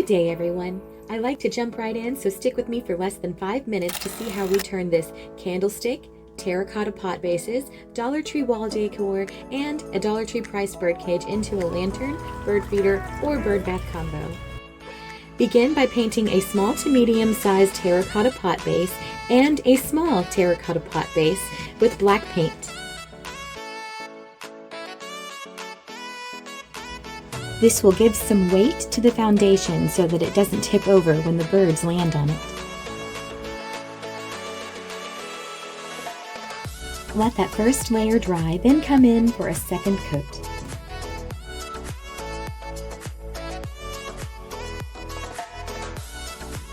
Good day, everyone. I like to jump right in, so stick with me for less than 5 minutes to see how we turn this candlestick, terracotta pot bases, Dollar Tree wall decor, and a Dollar Tree priced birdcage into a lantern, bird feeder, or bird bath combo. Begin by painting a small to medium-sized terracotta pot base and a small terracotta pot base with black paint. This will give some weight to the foundation so that it doesn't tip over when the birds land on it. Let that first layer dry, then come in for a second coat.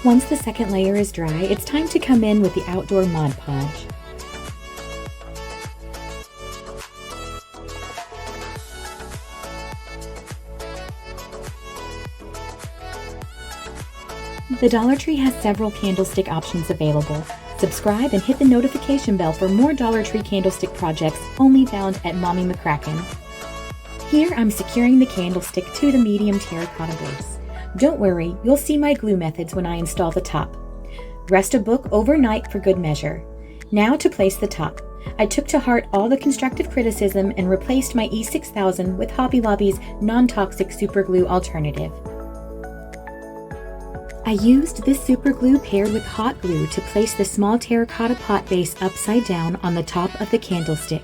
Once the second layer is dry, it's time to come in with the outdoor Mod Podge. The Dollar Tree has several candlestick options available. Subscribe and hit the notification bell for more Dollar Tree candlestick projects only found at Mommy McCracken. Here I'm securing the candlestick to the medium terracotta base. Don't worry, you'll see my glue methods when I install the top. Rest a book overnight for good measure. Now to place the top. I took to heart all the constructive criticism and replaced my E6000 with Hobby Lobby's non-toxic super glue alternative. I used this super glue paired with hot glue to place the small terracotta pot base upside down on the top of the candlestick.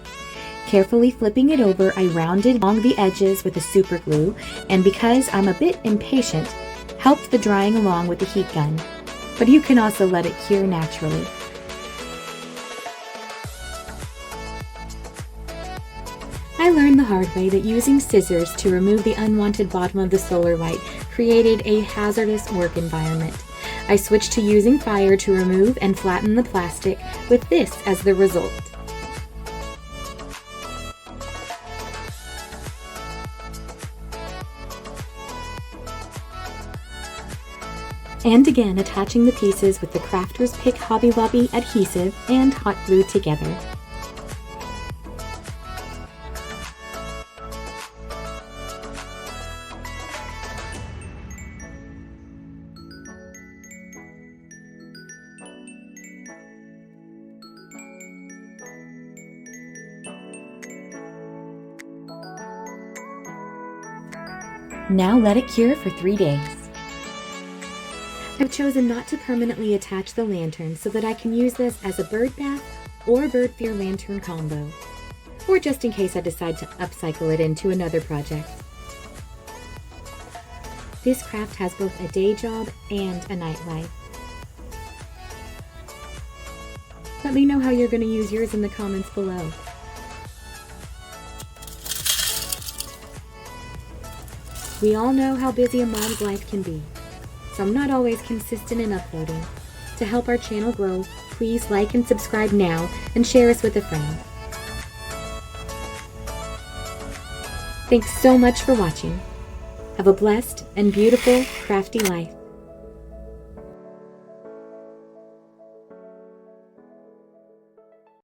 Carefully flipping it over, I rounded along the edges with the super glue, and because I'm a bit impatient, helped the drying along with the heat gun. But you can also let it cure naturally. I learned the hard way that using scissors to remove the unwanted bottom of the solar light created a hazardous work environment. I switched to using fire to remove and flatten the plastic, with this as the result. And again attaching the pieces with the Crafter's Pick Hobby Lobby adhesive and hot glue together. Now let it cure for 3 days. I've chosen not to permanently attach the lantern so that I can use this as a bird bath or bird feeder lantern combo, or just in case I decide to upcycle it into another project. This craft has both a day job and a nightlife. Let me know how you're going to use yours in the comments below. We all know how busy a mom's life can be, so I'm not always consistent in uploading. To help our channel grow, please like and subscribe now and share us with a friend. Thanks so much for watching. Have a blessed and beautiful crafty life.